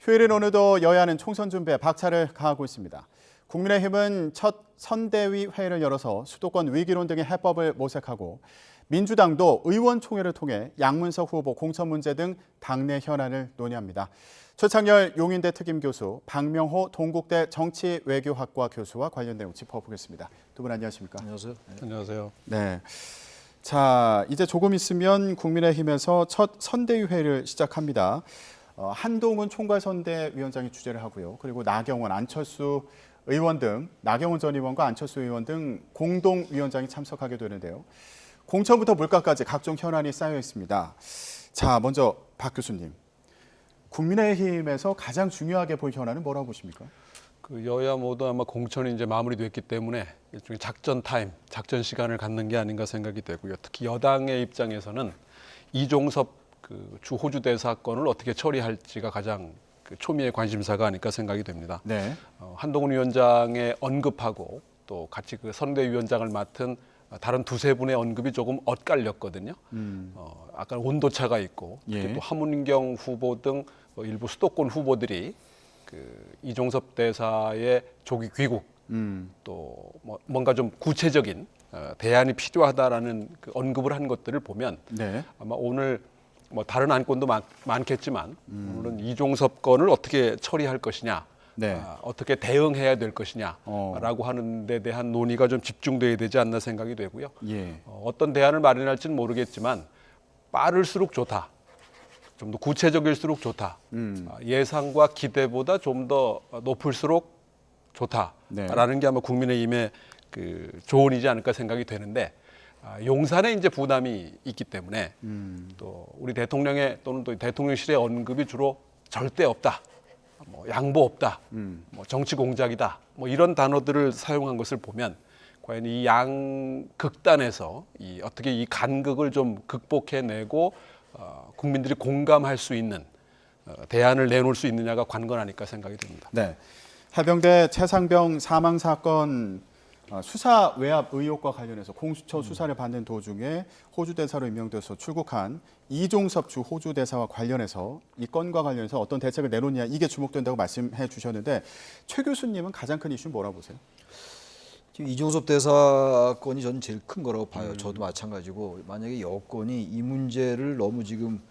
휴일인 오늘도 여야는 총선 준비에 박차를 가하고 있습니다. 국민의힘은 첫 선대위 회의를 열어서 수도권 위기론 등의 해법을 모색하고 민주당도 의원총회를 통해 양문석 후보 공천 문제 등 당내 현안을 논의합니다. 최창열 용인대 특임교수, 박명호 동국대 정치외교학과 교수와 관련 내용 짚어보겠습니다. 두 분 안녕하십니까? 안녕하세요. 네. 안녕하세요. 네. 자, 이제 조금 있으면 국민의힘에서 첫 선대위 회의를 시작합니다. 한동훈 총괄선대위원장이 주재를 하고요. 그리고 나경원, 안철수 의원 등 나경원 전 의원과 안철수 의원 등 공동위원장이 참석하게 되는데요. 공천부터 물가까지 각종 현안이 쌓여 있습니다. 자, 먼저 박 교수님. 국민의힘에서 가장 중요하게 볼 현안은 뭐라고 보십니까? 그 여야 모두 아마 공천이 이제 마무리됐기 때문에 일종의 작전 타임, 작전 시간을 갖는 게 아닌가 생각이 되고요. 특히 여당의 입장에서는 이종섭 주 호주 대사건을 어떻게 처리할지가 가장 초미의 관심사가 아닐까 생각이 됩니다. 네. 한동훈 위원장의 언급하고 또 같이 그 선대위원장을 맡은 다른 두세 분의 언급이 조금 엇갈렸거든요. 아까 온도차가 있고 예. 또 하문경 후보 등 일부 수도권 후보들이 그 이종섭 대사의 조기 귀국 또 뭔가 좀 구체적인 대안이 필요하다라는 그 언급을 한 것들을 보면 네. 아마 오늘 다른 안건도 많겠지만 오늘은 이종섭 건을 어떻게 처리할 것이냐, 네. 어떻게 대응해야 될 것이냐라고 하는 데 대한 논의가 좀 집중돼야 되지 않나 생각이 되고요. 예. 어떤 대안을 마련할지는 모르겠지만 빠를수록 좋다. 좀 더 구체적일수록 좋다. 예상과 기대보다 좀 더 높을수록 좋다라는 네. 게 아마 국민의힘의 그 조언이지 않을까 생각이 되는데 용산에 이제 부담이 있기 때문에 또 우리 대통령의 또는 또 대통령실의 언급이 주로 절대 없다, 양보 없다, 정치 공작이다, 이런 단어들을 사용한 것을 보면 과연 이 양극단에서 어떻게 이 간극을 좀 극복해내고 국민들이 공감할 수 있는 대안을 내놓을 수 있느냐가 관건 아닐까 생각이 듭니다. 네. 해병대 최상병 사망 사건 수사 외압 의혹과 관련해서 공수처 수사를 받는 도중에 호주 대사로 임명돼서 출국한 이종섭 주 호주 대사와 관련해서 이 건과 관련해서 어떤 대책을 내놓느냐 이게 주목된다고 말씀해 주셨는데 최 교수님은 가장 큰 이슈는 뭐라고 보세요? 지금 이종섭 대사 건이 저는 제일 큰 거라고 봐요. 저도 마찬가지고 만약에 여권이 이 문제를 너무 지금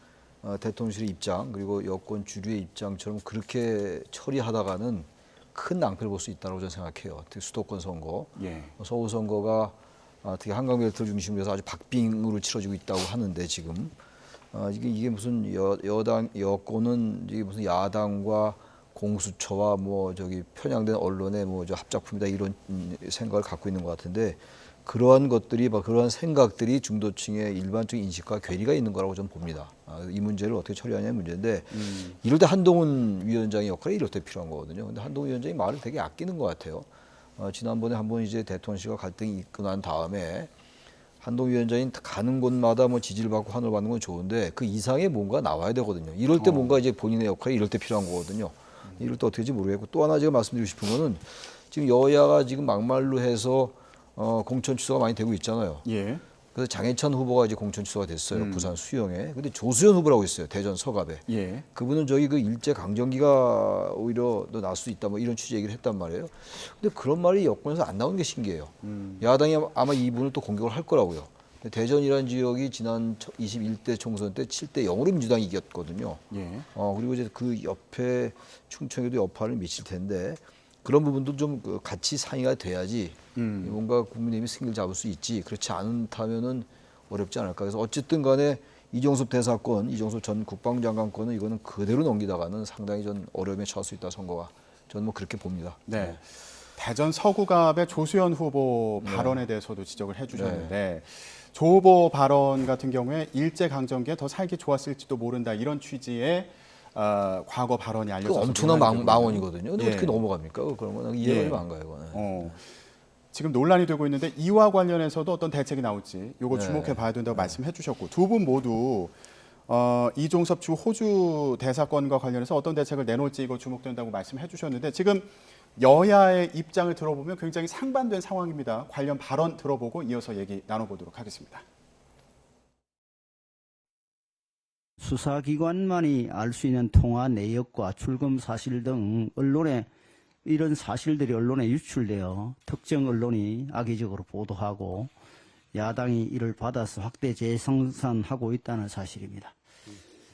대통령실의 입장 그리고 여권 주류의 입장처럼 그렇게 처리하다가는 큰 낭패를 볼 수 있다고 저는 생각해요. 특히 수도권 선거, 예. 서울 선거가 특히 한강 벨트를 중심으로 해서 아주 박빙으로 치러지고 있다고 하는데 지금 이게 무슨 여권은 이게 무슨 야당과 공수처와 편향된 언론의 저 합작품이다 이런 생각을 갖고 있는 것 같은데 그러한 것들이 그러한 생각들이 중도층의 일반적인 인식과 괴리가 있는 거라고 저는 봅니다. 이 문제를 어떻게 처리하냐는 문제인데 이럴 때 한동훈 위원장의 역할이 이럴 때 필요한 거거든요. 근데 한동훈 위원장이 말을 되게 아끼는 것 같아요. 지난번에 한번 이제 대통령실과 갈등이 있고 난 다음에 한동훈 위원장이 가는 곳마다 지지를 받고 환호를 받는 건 좋은데 그 이상의 뭔가 나와야 되거든요. 이럴 때 뭔가 이제 본인의 역할이 이럴 때 필요한 거거든요. 이럴 때 어떻게 할지 모르겠고 또 하나 제가 말씀드리고 싶은 거는 지금 여야가 지금 막말로 해서 공천 취소가 많이 되고 있잖아요. 예. 그래서 장해찬 후보가 이제 공천 취소가 됐어요. 부산 수영에. 근데 조수현 후보라고 있어요. 대전 서갑에. 예. 그분은 그 일제 강점기가 오히려 더 나을 수 있다 이런 취지 얘기를 했단 말이에요. 근데 그런 말이 여권에서 안 나오는 게 신기해요. 야당이 아마 이분을 또 공격을 할 거라고요. 대전이라는 지역이 지난 21대 총선 때 7대 0으로 민주당이 이겼거든요. 예. 그리고 이제 그 옆에 충청에도 여파를 미칠 텐데 그런 부분도 좀 같이 상의가 돼야지 뭔가 국민의힘이 승리를 잡을 수 있지. 그렇지 않다면은 어렵지 않을까. 그래서 어쨌든 간에 이종섭 대사건, 이종섭 전 국방장관건은 이거는 그대로 넘기다가는 상당히 전 어려움에 처할 수 있다 선거가. 저는 그렇게 봅니다. 네. 대전 서구갑의 조수현 후보 발언에 대해서도 지적을 해주셨는데 조 후보 발언 같은 경우에 일제강점기에 더 살기 좋았을지도 모른다 이런 취지의 과거 발언이 알려져서 엄청난 망언이거든요. 근데 예. 어떻게 넘어갑니까? 그런 건 이해가 좀 안 가요. 이거는. 지금 논란이 되고 있는데 이와 관련해서도 어떤 대책이 나올지 이거 주목해 봐야 된다고 말씀해 주셨고 두 분 모두 이종섭 주 호주 대사건과 관련해서 어떤 대책을 내놓을지 이거 주목된다고 말씀해 주셨는데 지금 여야의 입장을 들어보면 굉장히 상반된 상황입니다. 관련 발언 들어보고 이어서 얘기 나눠보도록 하겠습니다. 수사기관만이 알 수 있는 통화 내역과 출금 사실 등 언론에 이런 사실들이 언론에 유출되어 특정 언론이 악의적으로 보도하고 야당이 이를 받아서 확대 재생산하고 있다는 사실입니다.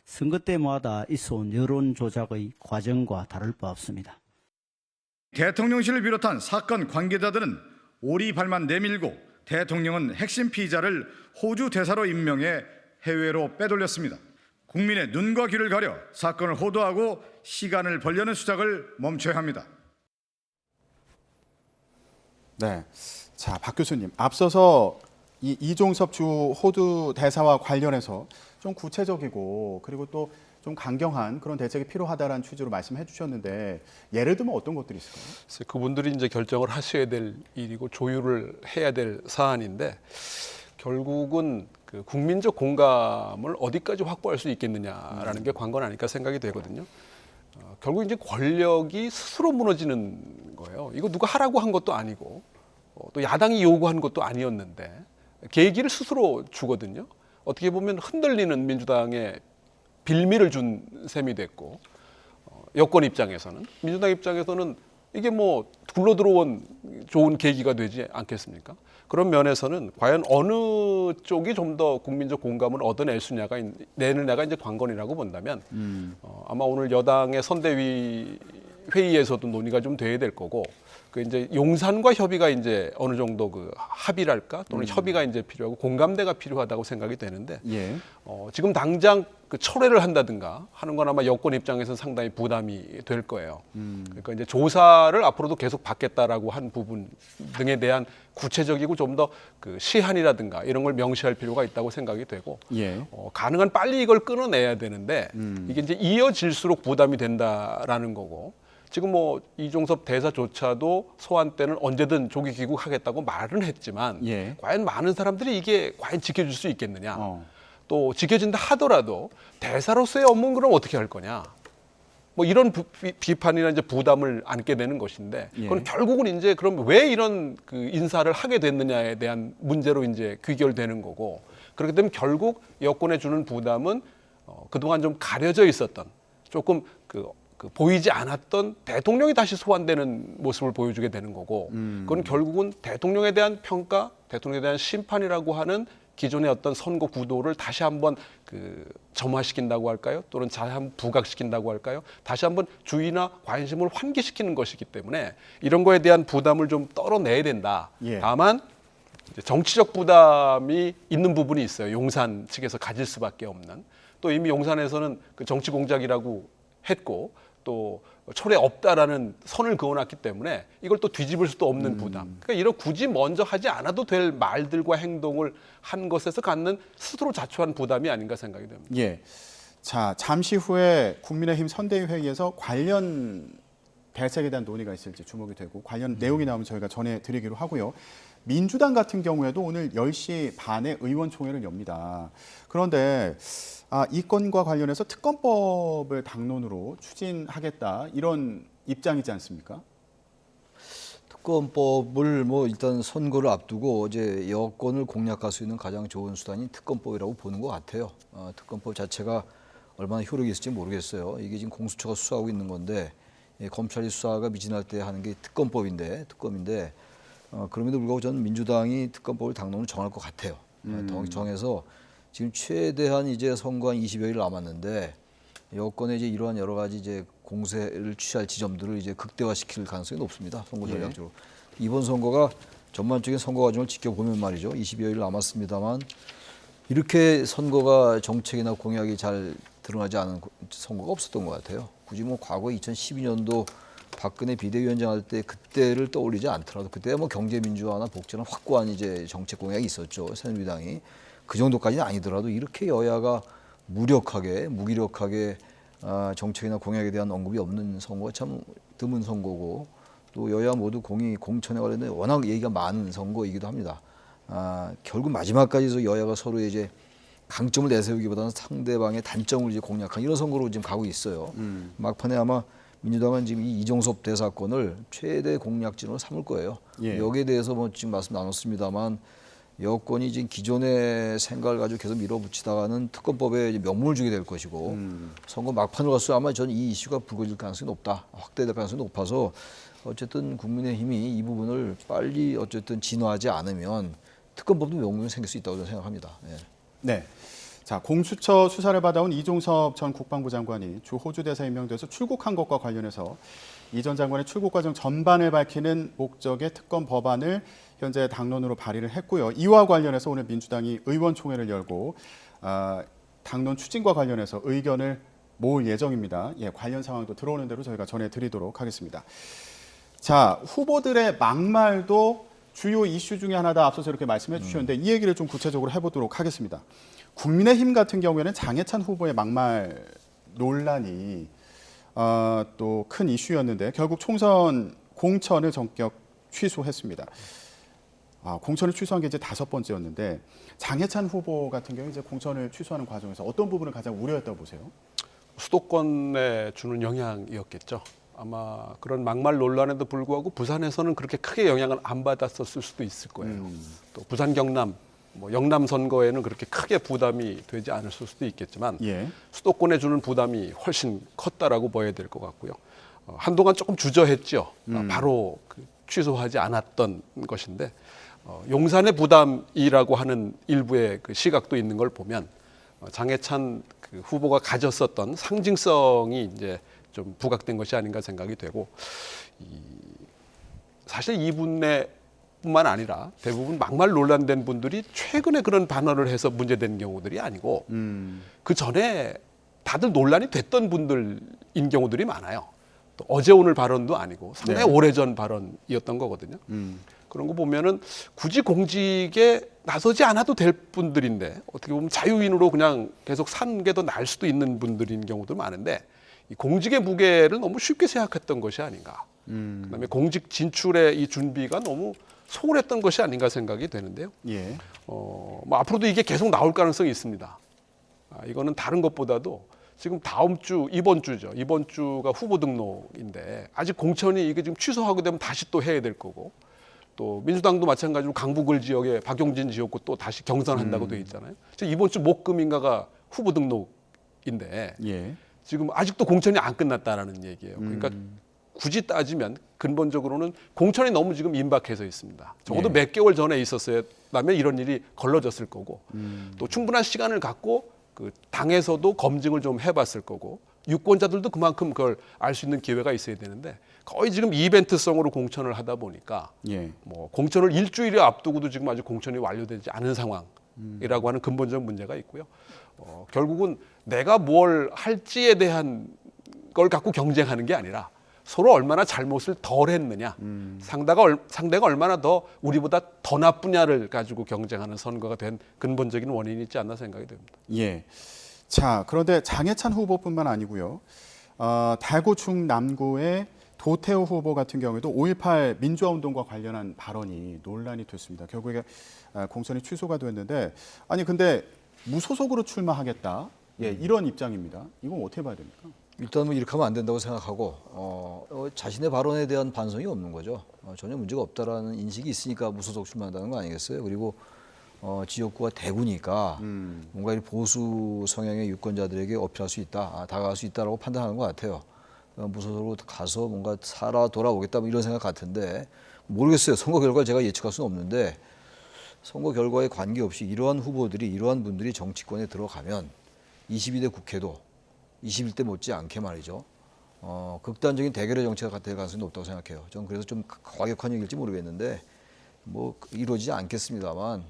선거 때마다 있어온 여론 조작의 과정과 다를 바 없습니다. 대통령실을 비롯한 사건 관계자들은 오리발만 내밀고 대통령은 핵심 피의자를 호주 대사로 임명해 해외로 빼돌렸습니다. 국민의 눈과 귀를 가려 사건을 호도하고 시간을 벌려는 수작을 멈춰야 합니다. 네. 자, 박 교수님, 앞서서 이 이종섭 주 호주 대사와 관련해서 좀 구체적이고 그리고 또 좀 강경한 그런 대책이 필요하다라는 취지로 말씀해 주셨는데 예를 들면 어떤 것들이 있을까요? 그래서 그분들이 이제 결정을 하셔야 될 일이고 조율을 해야 될 사안인데 결국은 그 국민적 공감을 어디까지 확보할 수 있겠느냐라는 게 관건 아닐까 생각이 되거든요. 결국 이제 권력이 스스로 무너지는 거예요. 이거 누가 하라고 한 것도 아니고 또 야당이 요구한 것도 아니었는데 계기를 스스로 주거든요. 어떻게 보면 흔들리는 민주당의 빌미를 준 셈이 됐고 여권 입장에서는 민주당 입장에서는 이게 뭐 굴러 들어온 좋은 계기가 되지 않겠습니까? 그런 면에서는 과연 어느 쪽이 좀 더 국민적 공감을 얻어낼 수 내느냐가 이제 관건이라고 본다면 아마 오늘 여당의 선대위 회의에서도 논의가 좀 돼야 될 거고 그 이제 용산과 협의가 이제 어느 정도 그 합의랄까 또는 협의가 이제 필요하고 공감대가 필요하다고 생각이 되는데 예. 지금 당장 그 철회를 한다든가 하는 건 아마 여권 입장에서는 상당히 부담이 될 거예요. 그러니까 이제 조사를 앞으로도 계속 받겠다라고 한 부분 등에 대한 구체적이고 좀 더 그 시한이라든가 이런 걸 명시할 필요가 있다고 생각이 되고 예. 가능한 빨리 이걸 끊어내야 되는데 이게 이제 이어질수록 부담이 된다라는 거고 지금 뭐 이종섭 대사조차도 소환 때는 언제든 조기 귀국하겠다고 말은 했지만 예. 과연 과연 많은 사람들이 이게 과연 지켜줄 수 있겠느냐. 또 지켜진다 하더라도 대사로서의 업무는 그럼 어떻게 할 거냐. 뭐 이런 비판이나 이제 부담을 안게 되는 것인데 예. 그건 결국은 이제 그럼 왜 이런 그 인사를 하게 됐느냐에 대한 문제로 이제 귀결되는 거고 그렇기 때문에 결국 여권에 주는 부담은 그동안 좀 가려져 있었던 조금 그 보이지 않았던 대통령이 다시 소환되는 모습을 보여주게 되는 거고 그건 결국은 대통령에 대한 평가, 대통령에 대한 심판이라고 하는 기존의 어떤 선거 구도를 다시 한번 그 점화시킨다고 할까요? 또는 다시 한번 부각시킨다고 할까요? 다시 한번 주의나 관심을 환기시키는 것이기 때문에 이런 거에 대한 부담을 좀 떨어내야 된다. 예. 다만 이제 정치적 부담이 있는 부분이 있어요. 용산 측에서 가질 수밖에 없는. 또 이미 용산에서는 그 정치 공작이라고 했고 또 철회 없다라는 선을 그어놨기 때문에 이걸 또 뒤집을 수도 없는 부담. 그러니까 이런 굳이 먼저 하지 않아도 될 말들과 행동을 한 것에서 갖는 스스로 자초한 부담이 아닌가 생각이 됩니다. 예. 자, 잠시 후에 국민의힘 선대위 회의에서 관련 대책에 대한 논의가 있을지 주목이 되고 관련 내용이 나오면 저희가 전해드리기로 하고요. 민주당 같은 경우에도 오늘 10시 반에 의원총회를 엽니다. 그런데 이 건과 관련해서 특검법을 당론으로 추진하겠다 이런 입장이지 않습니까? 특검법을 뭐 일단 선거를 앞두고 이제 여권을 공략할 수 있는 가장 좋은 수단이 특검법이라고 보는 것 같아요. 특검법 자체가 얼마나 효력이 있을지 모르겠어요. 이게 지금 공수처가 수사하고 있는 건데 검찰이 수사가 미진할 때 하는 게 특검인데 그럼에도 불구하고 저는 민주당이 특검법을 당론을 정할 것 같아요. 정해서 지금 최대한 이제 선거 한 20여일 남았는데 여권에 이제 이러한 여러 가지 이제 공세를 취할 지점들을 이제 극대화시킬 가능성이 높습니다. 선거 전략적으로. 이번 선거가 전반적인 선거 과정을 지켜보면 말이죠. 20여일 남았습니다만 이렇게 선거가 정책이나 공약이 잘 드러나지 않은 선거가 없었던 것 같아요. 굳이 뭐 과거 2012년도 박근혜 비대위원장 할 때 그때를 떠올리지 않더라도 그때 뭐 경제민주화나 복지나 확고한 이제 정책 공약이 있었죠. 새누리당이. 그 정도까지는 아니더라도 이렇게 여야가 무기력하게 정책이나 공약에 대한 언급이 없는 선거가 참 드문 선거고 또 여야 모두 공천에 관련된 워낙 얘기가 많은 선거이기도 합니다. 결국 마지막까지도 여야가 서로 이제 강점을 내세우기보다는 상대방의 단점을 이제 공략한 이런 선거로 지금 가고 있어요. 막판에 아마 민주당은 지금 이 이종섭 대사건을 최대 공략진으로 삼을 거예요. 예. 여기에 대해서 뭐 지금 말씀 나눴습니다만 여권이 지금 기존의 생각을 가지고 계속 밀어붙이다가는 특검법에 이제 명분을 주게 될 것이고 선거 막판으로 갈수록 아마 저는 이 이슈가 불거질 가능성이 높다, 확대될 가능성이 높아서 어쨌든 국민의힘이 이 부분을 빨리 어쨌든 진화하지 않으면 특검법도 명분이 생길 수 있다고 저는 생각합니다. 예. 네. 자, 공수처 수사를 받아온 이종섭 전 국방부 장관이 주 호주 대사 임명돼서 출국한 것과 관련해서 이 전 장관의 출국 과정 전반을 밝히는 목적의 특검 법안을 현재 당론으로 발의를 했고요. 이와 관련해서 오늘 민주당이 의원총회를 열고 당론 추진과 관련해서 의견을 모을 예정입니다. 예, 관련 상황도 들어오는 대로 저희가 전해드리도록 하겠습니다. 자, 후보들의 막말도 주요 이슈 중에 하나다 앞서서 이렇게 말씀해 주셨는데 이 얘기를 좀 구체적으로 해보도록 하겠습니다. 국민의힘 같은 경우에는 장해찬 후보의 막말 논란이 또 큰 이슈였는데 결국 총선 공천을 전격 취소했습니다. 공천을 취소한 게 이제 5번째였는데 장해찬 후보 같은 경우 이제 공천을 취소하는 과정에서 어떤 부분을 가장 우려했다고 보세요? 수도권에 주는 영향이었겠죠. 아마 그런 막말 논란에도 불구하고 부산에서는 그렇게 크게 영향을 안 받았었을 수도 있을 거예요. 또 부산 경남 영남 선거에는 그렇게 크게 부담이 되지 않았을 수도 있겠지만 예. 수도권에 주는 부담이 훨씬 컸다라고 봐야 될 것 같고요. 한동안 조금 주저했죠. 바로 취소하지 않았던 것인데 용산의 부담이라고 하는 일부의 그 시각도 있는 걸 보면 장해찬 그 후보가 가졌었던 상징성이 이제 좀 부각된 것이 아닌가 생각이 되고 사실 이분뿐만 아니라 대부분 막말 논란된 분들이 최근에 그런 반언을 해서 문제된 경우들이 아니고 그 전에 다들 논란이 됐던 분들인 경우들이 많아요. 또 어제 오늘 발언도 아니고 상당히 네. 오래전 발언이었던 거거든요. 그런 거 보면은 굳이 공직에 나서지 않아도 될 분들인데 어떻게 보면 자유인으로 그냥 계속 사는 게 더 나을 수도 있는 분들인 경우도 많은데 이 공직의 무게를 너무 쉽게 생각했던 것이 아닌가. 그다음에 공직 진출의 이 준비가 너무 소홀했던 것이 아닌가 생각이 되는데요. 예. 뭐 앞으로도 이게 계속 나올 가능성이 있습니다. 이거는 다른 것보다도 지금 이번 주죠. 이번 주가 후보 등록인데 아직 공천이 이게 지금 취소하게 되면 다시 또 해야 될 거고 또 민주당도 마찬가지로 강북을 지역에 박용진 지역구 또 다시 경선한다고 돼 있잖아요. 이번 주 목금인가가 후보 등록인데 예. 지금 아직도 공천이 안 끝났다라는 얘기예요. 그러니까 굳이 따지면 근본적으로는 공천이 너무 지금 임박해서 있습니다. 적어도 예. 몇 개월 전에 있었어야면 이런 일이 걸러졌을 거고 또 충분한 시간을 갖고 그 당에서도 검증을 좀 해봤을 거고 유권자들도 그만큼 그걸 알 수 있는 기회가 있어야 되는데 거의 지금 이벤트성으로 공천을 하다 보니까 예. 뭐 공천을 일주일에 앞두고도 지금 아직 공천이 완료되지 않은 상황이라고 하는 근본적 문제가 있고요. 결국은 내가 뭘 할지에 대한 걸 갖고 경쟁하는 게 아니라 서로 얼마나 잘못을 덜 했느냐, 상대가 얼마나 더 우리보다 더 나쁘냐를 가지고 경쟁하는 선거가 된 근본적인 원인이 있지 않나 생각이 됩니다. 예. 자, 그런데 장해찬 후보뿐만 아니고요. 대구 충남구의 도태우 후보 같은 경우에도 5.18 민주화운동과 관련한 발언이 논란이 됐습니다. 결국에 공천이 취소가 됐는데 아니 근데 무소속으로 출마하겠다. 예, 이런 입장입니다. 이건 어떻게 봐야 됩니까? 일단 뭐 이렇게 하면 안 된다고 생각하고 자신의 발언에 대한 반성이 없는 거죠. 전혀 문제가 없다라는 인식이 있으니까 무소속 출마한다는 거 아니겠어요? 그리고 지역구가 대구니까 뭔가 이 보수 성향의 유권자들에게 어필할 수 있다, 다가갈 수 있다라고 판단하는 것 같아요. 무소속으로 가서 뭔가 살아 돌아오겠다 뭐 이런 생각 같은데 모르겠어요. 선거 결과를 제가 예측할 수는 없는데 선거 결과에 관계없이 이러한 후보들이 이러한 분들이 정치권에 들어가면 22대 국회도 21대 못지않게 말이죠. 극단적인 대결의 정치가 될 가능성이 높다고 생각해요. 저는 그래서 좀 과격한 얘기일지 모르겠는데 뭐 이루어지지 않겠습니다만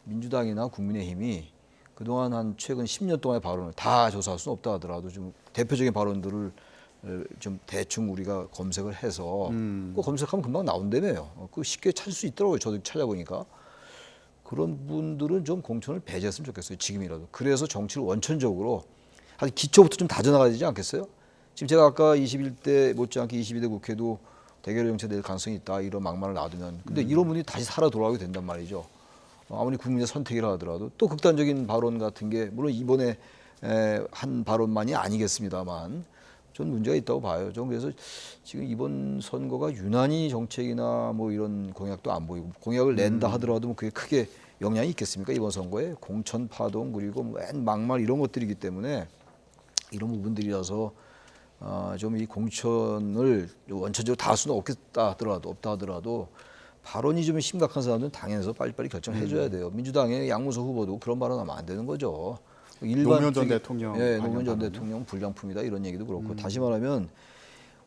민주당이나 국민의힘이 그동안 한 최근 10년 동안의 발언을 다 조사할 수는 없다 하더라도 좀 대표적인 발언들을 좀 대충 우리가 검색을 해서 그 검색하면 금방 나온다며요. 그 쉽게 찾을 수 있더라고요. 저도 찾아보니까. 그런 분들은 좀 공천을 배제했으면 좋겠어요. 지금이라도. 그래서 정치를 원천적으로 아주 기초부터 좀 다져나가야 되지 않겠어요? 지금 제가 아까 21대 못지않게 22대 국회도 대결 정치가 될 가능성이 있다. 이런 막말을 놔두면. 근데 이런 분이 다시 살아 돌아오게 된단 말이죠. 아무리 국민의 선택이라 하더라도 또 극단적인 발언 같은 게 물론 이번에 한 발언만이 아니겠습니다만 저는 문제가 있다고 봐요. 좀 그래서 지금 이번 선거가 유난히 정책이나 뭐 이런 공약도 안 보이고 공약을 낸다 하더라도 뭐 그게 크게 영향이 있겠습니까? 이번 선거에 공천 파동 그리고 맨 막말 이런 것들이기 때문에 이런 부분들이라서 좀 이 공천을 원천적으로 다 할 수는 없다 하더라도 발언이 좀 심각한 사람들은 당에서 빨리빨리 결정해줘야 돼요. 민주당의 양문석 후보도 그런 발언하면 안 되는 거죠. 노무현 전 대통령 예, 관련 노무현 전 발언은? 대통령 불량품이다 이런 얘기도 그렇고 다시 말하면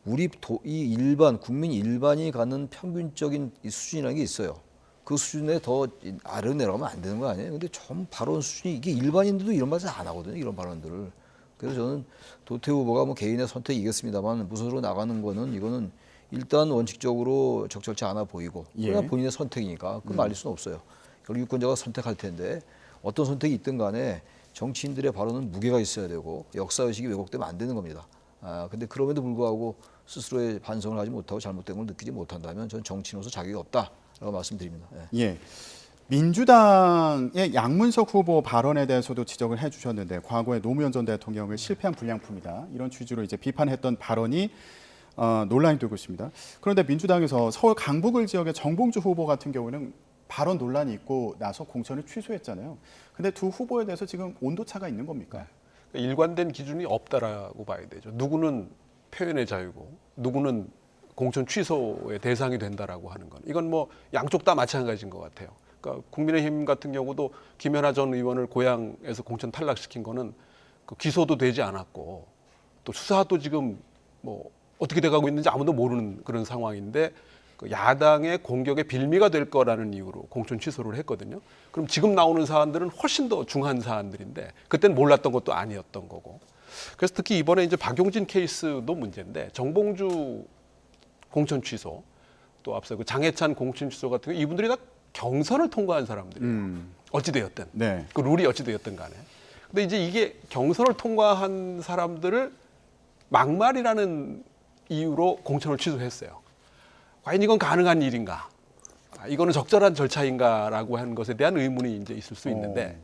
이 일반 국민 일반이 갖는 평균적인 이 수준이라는 게 있어요. 그 수준에 더 아래로 내려가면 안 되는 거 아니에요? 근데 전 발언 수준이 이게 일반인들도 이런 말을 안 하거든요. 이런 발언들을. 그래서 저는 도태우 후보가 뭐 개인의 선택이겠습니다만 무선으로 나가는 거는 이거는 일단 원칙적으로 적절치 않아 보이고 그러나 예. 본인의 선택이니까 그건 말릴 수는 없어요. 결국 유권자가 선택할 텐데 어떤 선택이 있든 간에 정치인들의 발언은 무게가 있어야 되고 역사의식이 왜곡되면 안 되는 겁니다. 근데 그럼에도 불구하고 스스로의 반성을 하지 못하고 잘못된 걸 느끼지 못한다면 저는 정치인으로서 자격이 없다라고 말씀드립니다. 예. 예. 민주당의 양문석 후보 발언에 대해서도 지적을 해주셨는데 과거에 노무현 전 대통령을 실패한 불량품이다 이런 취지로 이제 비판했던 발언이 논란이 되고 있습니다. 그런데 민주당에서 서울 강북을 지역의 정봉주 후보 같은 경우는 발언 논란이 있고 나서 공천을 취소했잖아요. 근데 두 후보에 대해서 지금 온도차가 있는 겁니까? 일관된 기준이 없다라고 봐야 되죠. 누구는 표현의 자유고 누구는 공천 취소의 대상이 된다라고 하는 건 이건 뭐 양쪽 다 마찬가지인 것 같아요. 그러니까 국민의힘 같은 경우도 김연아 전 의원을 고향에서 공천 탈락시킨 거는 그 기소도 되지 않았고 또 수사도 지금 뭐 어떻게 돼가고 있는지 아무도 모르는 그런 상황인데 그 야당의 공격의 빌미가 될 거라는 이유로 공천 취소를 했거든요. 그럼 지금 나오는 사안들은 훨씬 더 중한 사안들인데 그때는 몰랐던 것도 아니었던 거고. 그래서 특히 이번에 이제 박용진 케이스도 문제인데 정봉주 공천 취소 또 앞서 그 장해찬 공천 취소 같은 거 이분들이 다 경선을 통과한 사람들이에요. 어찌되었든 네. 그 룰이 어찌되었든 간에. 근데 이제 이게 경선을 통과한 사람들을 막말이라는 이유로 공천을 취소했어요. 과연 이건 가능한 일인가? 이거는 적절한 절차인가라고 하는 것에 대한 의문이 이제 있을 수 있는데,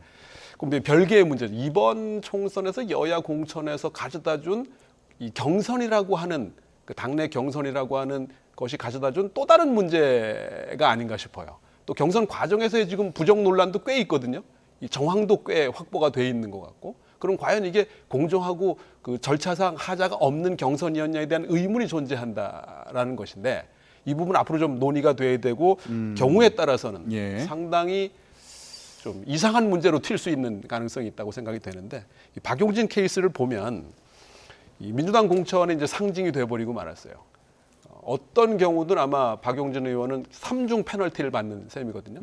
그럼 별개의 문제죠. 이번 총선에서 여야 공천에서 가져다준 이 경선이라고 하는 그 당내 경선이라고 하는 것이 가져다준 또 다른 문제가 아닌가 싶어요. 또 경선 과정에서의 지금 부정 논란도 꽤 있거든요. 이 정황도 꽤 확보가 돼 있는 것 같고. 그럼 과연 이게 공정하고 그 절차상 하자가 없는 경선이었냐에 대한 의문이 존재한다라는 것인데 이 부분 앞으로 좀 논의가 돼야 되고 경우에 따라서는 예. 상당히 좀 이상한 문제로 튈 수 있는 가능성이 있다고 생각이 되는데 이 박용진 케이스를 보면 이 민주당 공천의 이제 상징이 돼버리고 말았어요. 어떤 경우든 아마 박용진 의원은 3중 페널티를 받는 셈이거든요.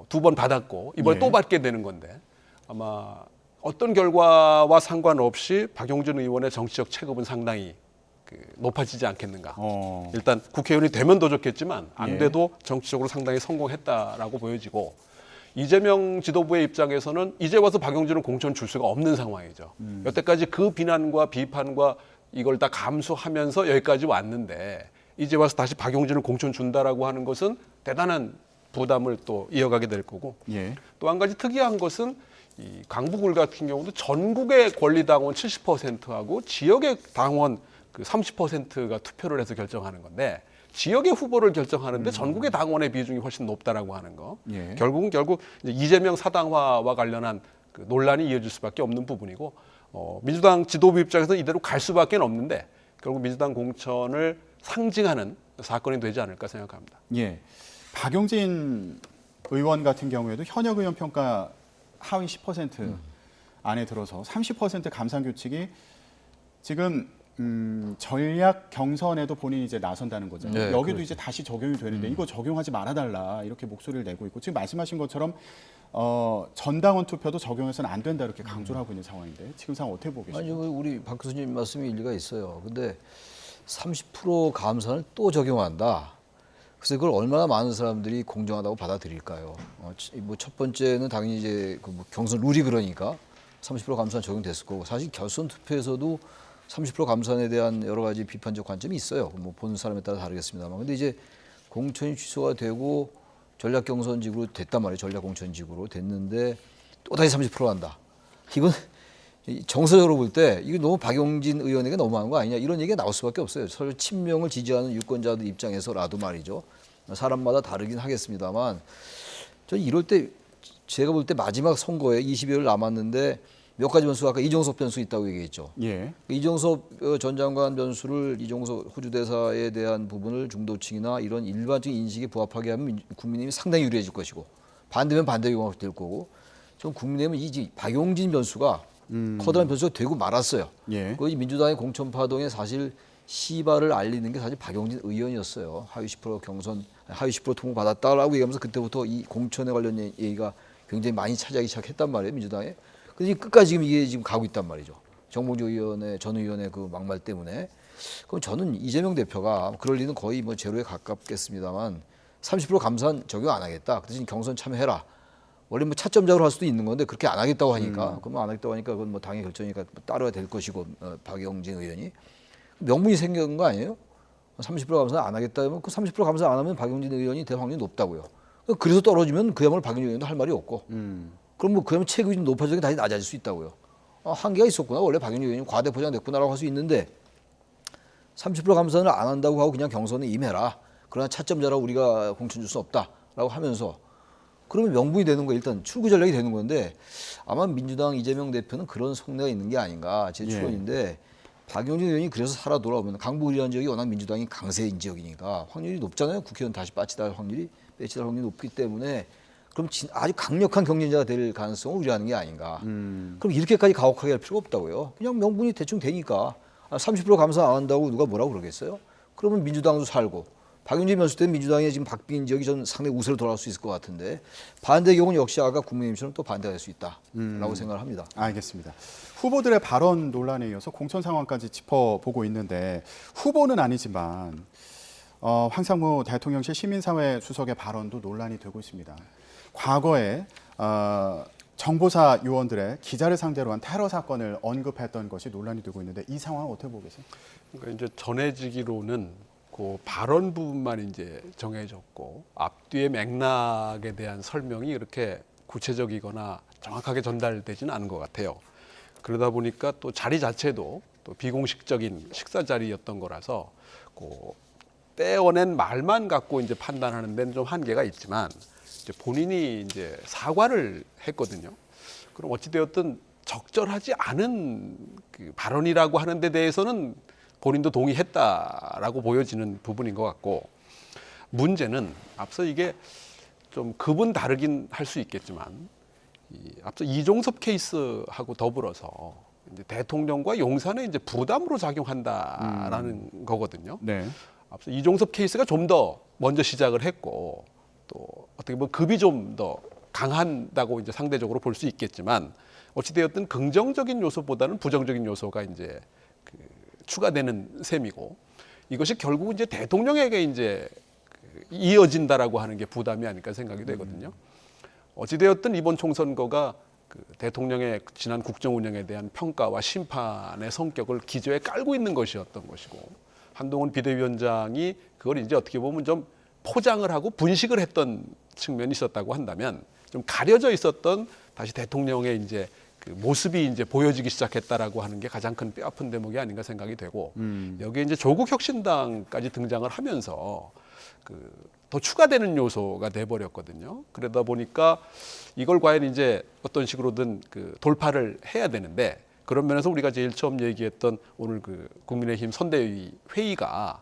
2번 받았고 이번에 예. 또 받게 되는 건데 아마 어떤 결과와 상관없이 박용진 의원의 정치적 체급은 상당히 높아지지 않겠는가. 일단 국회의원이 되면 더 좋겠지만 안 예. 돼도 정치적으로 상당히 성공했다라고 보여지고 이재명 지도부의 입장에서는 이제 와서 박용진은 공천 줄 수가 없는 상황이죠. 여태까지 그 비난과 비판과 이걸 다 감수하면서 여기까지 왔는데 이제 와서 다시 박용진을 공천 준다라고 하는 것은 대단한 부담을 또 이어가게 될 거고 예. 또 한 가지 특이한 것은 이 강북을 같은 경우도 전국의 권리당원 70%하고 지역의 당원 그 30%가 투표를 해서 결정하는 건데 지역의 후보를 결정하는데 전국의 당원의 비중이 훨씬 높다라고 하는 거. 예. 결국 이제 이재명 사당화와 관련한 그 논란이 이어질 수밖에 없는 부분이고 민주당 지도부 입장에서 이대로 갈 수밖에 없는데 결국 민주당 공천을 상징하는 사건이 되지 않을까 생각합니다. 예. 박용진 의원 같은 경우에도 현역 의원 평가 하위 10% 안에 들어서 30% 감상 규칙이 지금 전략 경선에도 본인이 이제 나선다는 거잖아요. 네, 여기도 그렇죠. 이제 다시 적용이 되는데 이거 적용하지 말아달라 이렇게 목소리를 내고 있고 지금 말씀하신 것처럼 전당원 투표도 적용해서는 안 된다 이렇게 강조를 하고 있는 상황인데 지금 상황 어떻게 보고 아니 계십니까? 우리 박 교수님 말씀이 일리가 있어요. 근데 30% 감산을 또 적용한다. 그래서 그걸 얼마나 많은 사람들이 공정하다고 받아들일까요? 뭐 첫 번째는 당연히 이제 그 뭐 경선 룰이 그러니까 30% 감산 적용됐을 거고 사실 결선 투표에서도 30% 감산에 대한 여러 가지 비판적 관점이 있어요. 뭐 보는 사람에 따라 다르겠습니다만. 근데 이제 공천이 취소가 되고 전략 경선직으로 됐단 말이에요. 전략 공천직으로 됐는데 또 다시 30% 한다. 이건 정서적으로 볼 때 이거 너무 박용진 의원에게 너무한 거 아니냐 이런 얘기가 나올 수밖에 없어요. 서로 친명을 지지하는 유권자들 입장에서라도 말이죠. 사람마다 다르긴 하겠습니다만 저는 이럴 때 제가 볼 때 마지막 선거에 20여일 남았는데 몇 가지 변수가 아까 이종섭 변수 있다고 얘기했죠. 예. 이종섭 전 장관 변수를 이종섭 호주 대사에 대한 부분을 중도층이나 이런 일반적인 인식에 부합하게 하면 국민의힘이 상당히 유리해질 것이고 반대면 반대 경우가 될 거고 전 국민의힘은 이 박용진 변수가 커다란 변수가 되고 말았어요. 예. 그 민주당의 공천 파동에 사실 시발을 알리는 게 사실 박용진 의원이었어요. 하위 10% 경선, 하위 10% 통보받았다라고 얘기하면서 그때부터 이 공천에 관련 얘기가 굉장히 많이 차지하기 시작했단 말이에요, 민주당에. 근데 끝까지 지금 이게 지금 가고 있단 말이죠. 정봉주 의원의 전 의원의 그 막말 때문에. 그럼 저는 이재명 대표가 그럴 리는 거의 뭐 제로에 가깝겠습니다만 30% 감산 적용 안 하겠다. 그 대신 경선 참여해라. 원래 뭐 차점작으로 할 수도 있는 건데 그렇게 안 하겠다고 하니까 그러면 안 하겠다고 하니까 그건 뭐 당의 결정이니까 따라야 될 것이고 박영진 의원이 명분이 생긴 거 아니에요? 30% 감산 안 하겠다면 그 30% 감산 안 하면 박용진 의원이 될 확률이 높다고요. 그래서 떨어지면 그야말로 박용진 의원도 할 말이 없고 그럼 뭐 그러면 체급이 좀 높아지게 다시 낮아질 수 있다고요. 한계가 있었구나. 원래 박용진 의원이 과대 포장됐구나라고 할 수 있는데 30% 감산을 안 한다고 하고 그냥 경선에 임해라. 그러나 차점자라고 우리가 공천 줄 수 없다라고 하면서 그러면 명분이 되는 거 일단 출구 전략이 되는 건데 아마 민주당 이재명 대표는 그런 속내가 있는 게 아닌가 제 추론인데 박용진 의원이 그래서 살아 돌아오면 강북 의원 지역이 워낙 민주당이 강세인 지역이니까 확률이 높잖아요. 국회의원 다시 배치될 확률이 높기 때문에 그럼 아주 강력한 경쟁자가 될 가능성을 우려하는 게 아닌가. 그럼 이렇게까지 가혹하게 할 필요가 없다고요. 그냥 명분이 대충 되니까 30% 감산 안 한다고 누가 뭐라고 그러겠어요? 그러면 민주당도 살고 박용진 변수 때는 민주당의 지금 박빙 지역이 전 상당히 우세로 돌아갈 수 있을 것 같은데 반대 경우는 역시 아까 국민의힘처럼 또 반대가 될 수 있다라고 생각을 합니다. 알겠습니다. 후보들의 발언 논란에 이어서 공천 상황까지 짚어보고 있는데 후보는 아니지만 황상무 대통령실 시민사회 수석의 발언도 논란이 되고 있습니다. 과거에 정보사 요원들의 기자를 상대로 한 테러 사건을 언급했던 것이 논란이 되고 있는데 이 상황 어떻게 보고 계세요? 그러니까 이제 전해지기로는 그 발언 부분만 이제 정해졌고 앞뒤의 맥락에 대한 설명이 이렇게 구체적이거나 정확하게 전달되지는 않은 것 같아요. 그러다 보니까 또 자리 자체도 또 비공식적인 식사 자리였던 거라서 그 떼어낸 말만 갖고 이제 판단하는 데는 좀 한계가 있지만 이제 본인이 이제 사과를 했거든요. 그럼 어찌되었든 적절하지 않은 그 발언이라고 하는 데 대해서는 본인도 동의했다라고 보여지는 부분인 것 같고 문제는 앞서 이게 좀 급은 다르긴 할 수 있겠지만 앞서 이종섭 케이스하고 더불어서 이제 대통령과 용산에 이제 부담으로 작용한다라는 거거든요. 네. 앞서 이종섭 케이스가 좀 더 먼저 시작을 했고 또 어떻게 보면 급이 좀 더 강한다고 이제 상대적으로 볼 수 있겠지만 어찌되었든 긍정적인 요소보다는 부정적인 요소가 이제 추가되는 셈이고 이것이 결국 이제 대통령에게 이제 이어진다라고 하는 게 부담이 아닐까 생각이 되거든요. 어찌되었든 이번 총선거가 그 대통령의 지난 국정 운영에 대한 평가와 심판의 성격을 기저에 깔고 있는 것이었던 것이고 한동훈 비대위원장이 그걸 이제 어떻게 보면 좀 포장을 하고 분식을 했던 측면이 있었다고 한다면 좀 가려져 있었던 다시 대통령의 이제 그 모습이 이제 보여지기 시작했다라고 하는 게 가장 큰 뼈아픈 대목이 아닌가 생각이 되고 여기에 이제 조국혁신당까지 등장을 하면서 그 더 추가되는 요소가 돼버렸거든요. 그러다 보니까 이걸 과연 이제 어떤 식으로든 그 돌파를 해야 되는데 그런 면에서 우리가 제일 처음 얘기했던 오늘 그 국민의힘 선대위 회의가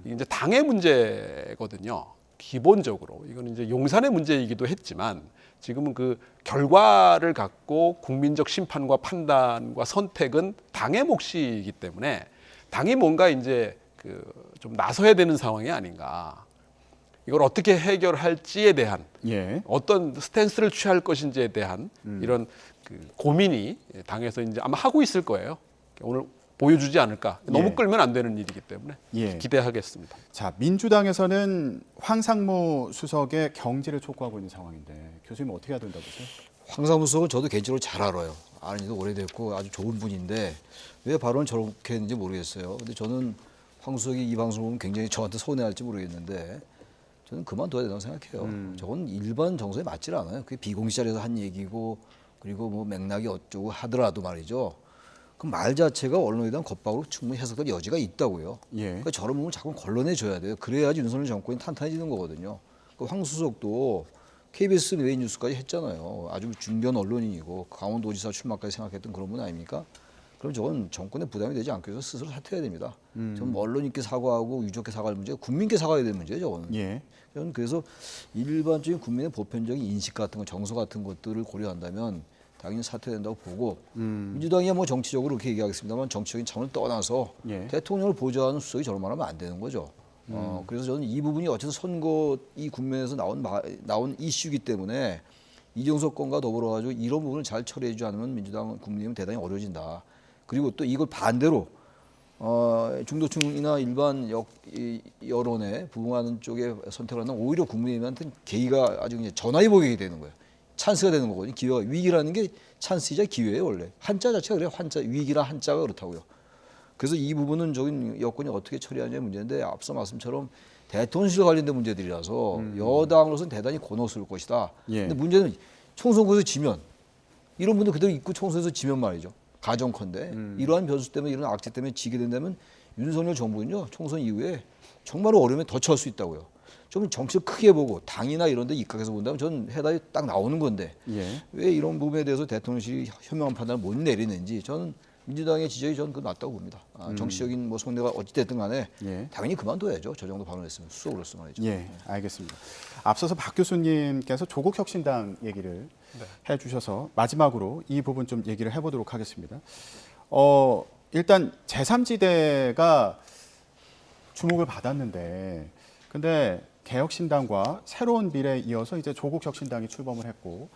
이제 당의 문제거든요. 기본적으로 이건 이제 용산의 문제이기도 했지만 지금은 그 결과를 갖고 국민적 심판과 판단과 선택은 당의 몫이기 때문에 당이 뭔가 이제 그 좀 나서야 되는 상황이 아닌가. 이걸 어떻게 해결할지에 대한 어떤 스탠스를 취할 것인지에 대한 이런 그 고민이 당에서 이제 아마 하고 있을 거예요. 오늘 보여주지 않을까. 너무 끌면 안 되는 일이기 때문에 기대하겠습니다. 자, 민주당에서는 황상무 수석의 경질을 촉구하고 있는 상황인데 교수님 어떻게 해야 된다고 보세요? 황상무 수석은 저도 개인적으로 잘 알아요. 아는 지도 오래됐고 아주 좋은 분인데 왜 발언을 저렇게 했는지 모르겠어요. 근데 저는 황 수석이 이 방송을 보면 굉장히 저한테 서운해할지 모르겠는데 저는 그만둬야 된다고 생각해요. 저건 일반 정서에 맞질 않아요. 그게 비공식 자리에서 한 얘기고 그리고 뭐 맥락이 어쩌고 하더라도 말이죠. 그 말 자체가 언론에 대한 겁박으로 충분히 해석될 여지가 있다고요. 그러니까 저런 부분을 자꾸 걸러내줘야 돼요. 그래야지 윤석열 정권이 탄탄해지는 거거든요. 그 황 수석도 KBS 메인 뉴스까지 했잖아요. 아주 중견 언론인이고 강원도지사 출마까지 생각했던 그런 분 아닙니까? 그럼 저건 정권에 부담이 되지 않기 위해서 스스로 사퇴해야 됩니다. 좀 언론인께 사과하고 유족께 사과할 문제가 국민께 사과해야 되는 문제죠. 저거는. 예. 저는 그래서 일반적인 국민의 보편적인 인식 같은 거, 정서 같은 것들을 고려한다면 당연히 사퇴된다고 보고 민주당이야 뭐 정치적으로 그렇게 얘기하겠습니다만 정치적인 차원을 떠나서 예. 대통령을 보좌하는 수석이 저런 말하면 안 되는 거죠. 그래서 저는 이 부분이 어쨌든 선거 이 국면에서 나온 이슈이기 때문에 이종석 건과 더불어 가지고 이런 부분을 잘 처리해주지 않으면 민주당 국민의힘은 대단히 어려워진다. 그리고 또 이걸 반대로 중도층이나 일반 여론에 부응하는 쪽에 선택을 한다면 오히려 국민의힘한테는 계기가 아주 그냥 전화위복이 되는 거예요. 찬스가 되는 거거든요. 기회가 위기라는 게 찬스이자 기회예요 원래. 한자 자체가 그래요. 한자 위기라 한자가 그렇다고요. 그래서 이 부분은 저기 여권이 어떻게 처리하냐의 문제인데 앞서 말씀처럼 대통령실 관련된 문제들이라서 여당으로서는 대단히 곤혹스러울 것이다. 예. 근데 문제는 총선에서 지면 이런 분들 그대로 있고 총선에서 지면 말이죠. 가정컨대 이러한 변수 때문에 이런 악재 때문에 지게 된다면 윤석열 정부는요 총선 이후에 정말로 어려움에 더 처할 수 있다고요. 좀 정치를 크게 보고 당이나 이런 데 입각해서 본다면 저는 해답이 딱 나오는 건데 예. 왜 이런 부분에 대해서 대통령실이 현명한 판단을 못 내리는지 저는 민주당의 지적이 저는 그거 맞다고 봅니다. 정치적인 뭐 속내가 어찌됐든 간에 예. 당연히 그만둬야죠. 저 정도 발언을 했으면 수석으로서 말이죠. 예, 알겠습니다. 앞서서 박 교수님께서 조국 혁신당 얘기를 해주셔서 마지막으로 이 부분 좀 얘기를 해보도록 하겠습니다. 일단 제3지대가 주목을 받았는데, 근데 개혁신당과 새로운 미래에 이어서 이제 조국 혁신당이 출범을 했고,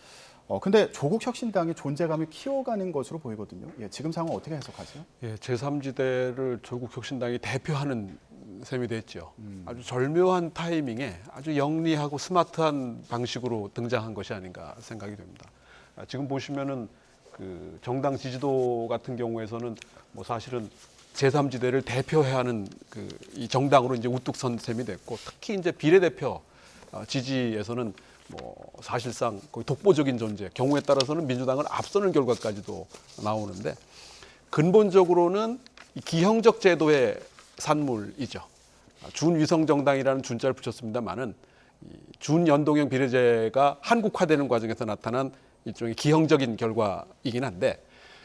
근데 조국 혁신당이 존재감을 키워가는 것으로 보이거든요. 예, 지금 상황 어떻게 해석하세요? 예, 제3지대를 조국 혁신당이 대표하는 셈이 됐죠. 아주 절묘한 타이밍에 아주 영리하고 스마트한 방식으로 등장한 것이 아닌가 생각이 됩니다. 지금 보시면은 그 정당 지지도 같은 경우에서는 뭐 사실은 제3지대를 대표해야 하는 그 이 정당으로 이제 우뚝 선 셈이 됐고, 특히 이제 비례대표 지지에서는 뭐 사실상 거의 독보적인 존재, 경우에 따라서는 민주당을 앞서는 결과까지도 나오는데, 근본적으로는 이 기형적 제도의 산물이죠. 준위성 정당이라는 준자를 붙였습니다만은 준연동형 비례제가 한국화되는 과정에서 나타난 일종의 기형적인 결과이긴 한데,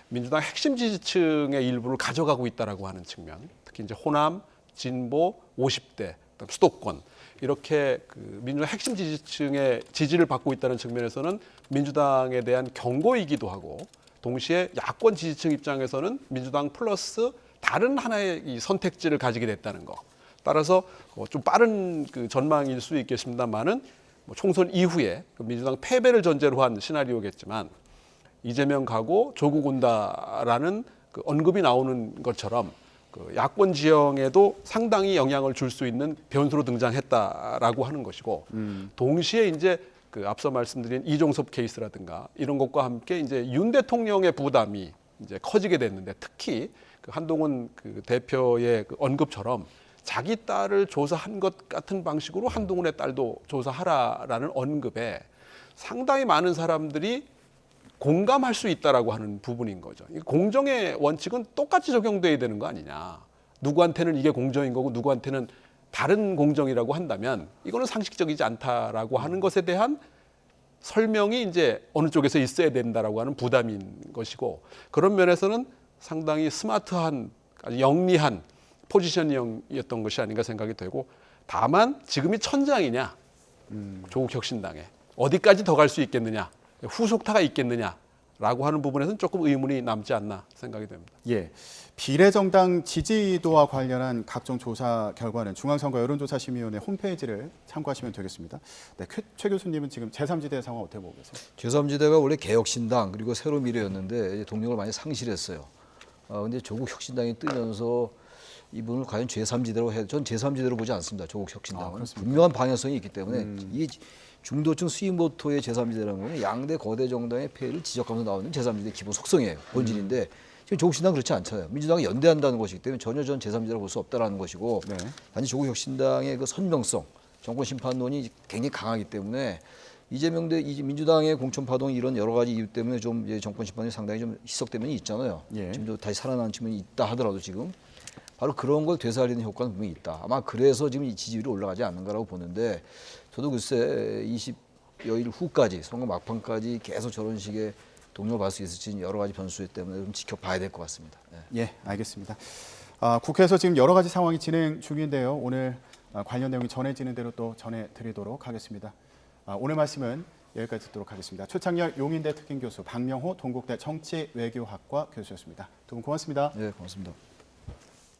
민주당 핵심 지지층의 일부를 가져가고 있다라고 하는 측면, 특히 이제 호남, 진보, 50대, 수도권 이렇게 그 민주당 핵심 지지층의 지지를 받고 있다는 측면에서는 민주당에 대한 경고이기도 하고, 동시에 야권 지지층 입장에서는 민주당 플러스 다른 하나의 이 선택지를 가지게 됐다는 거. 따라서 좀 빠른 그 전망일 수 있겠습니다만은 뭐 총선 이후에 민주당 패배를 전제로 한 시나리오겠지만, 이재명 가고 조국 온다라는 그 언급이 나오는 것처럼 그 야권 지형에도 상당히 영향을 줄 수 있는 변수로 등장했다라고 하는 것이고, 동시에 이제 그 앞서 말씀드린 이종섭 케이스라든가 이런 것과 함께 이제 윤 대통령의 부담이 이제 커지게 됐는데, 특히 그 한동훈 그 대표의 그 언급처럼 자기 딸을 조사한 것 같은 방식으로 한동훈의 딸도 조사하라라는 언급에 상당히 많은 사람들이 공감할 수 있다라고 하는 부분인 거죠. 공정의 원칙은 똑같이 적용돼야 되는 거 아니냐. 누구한테는 이게 공정인 거고 누구한테는 다른 공정이라고 한다면 이거는 상식적이지 않다라고 하는 것에 대한 설명이 이제 어느 쪽에서 있어야 된다라고 하는 부담인 것이고, 그런 면에서는 상당히 스마트한, 아주 영리한 포지셔닝이었던 것이 아닌가 생각이 되고, 다만 지금이 천장이냐, 조국 혁신당에 어디까지 더 갈 수 있겠느냐, 후속타가 있겠느냐라고 하는 부분에서는 조금 의문이 남지 않나 생각이 됩니다. 예, 비례정당 지지도와 관련한 각종 조사 결과는 중앙선거 여론조사심의위원회 홈페이지를 참고하시면 되겠습니다. 네, 최 교수님은 지금 제3지대 상황 어떻게 보고 계세요? 제3지대가 원래 개혁신당 그리고 새로미래였는데 이제 동력을 많이 상실했어요. 근데 조국 혁신당이 뜨면서 이분을 과연 제3지대로 해야, 전 제3지대로 보지 않습니다. 조국 혁신당은 분명한 방향성이 있기 때문에 이 중도층 스윙보토의 제3지대라는 건 양대 거대 정당의 폐해를 지적하면서 나오는 제3지대 기본 속성이에요. 본질인데 지금 조국 신당은 그렇지 않잖아요. 민주당이 연대한다는 것이기 때문에 전혀 전 제3지대로 볼 수 없다라는 것이고, 네. 단지 조국 혁신당의 그 선명성, 정권 심판론이 굉장히 강하기 때문에 이재명 대 민주당의 공천 파동 이런 여러 가지 이유 때문에 좀 이제 정권 심판이 상당히 좀 희석된 면이 있잖아요. 예. 지금 다시 살아나는 측면이 있다 하더라도 지금 바로 그런 걸 되살리는 효과는 분명히 있다. 아마 그래서 지금 이 지지율이 올라가지 않는가라고 보는데, 저도 글쎄 여일 후까지 선거 막판까지 계속 저런 식의 동력을 받을 수 있을지 여러 가지 변수 때문에 좀 지켜봐야 될 것 같습니다. 네. 예, 알겠습니다. 국회에서 지금 여러 가지 상황이 진행 중인데요. 오늘 관련 내용이 전해지는 대로 또 전해드리도록 하겠습니다. 오늘 말씀은 여기까지 듣도록 하겠습니다. 최창렬 용인대 특임교수, 박명호 동국대 정치외교학과 교수였습니다. 두 분 고맙습니다. 네, 고맙습니다.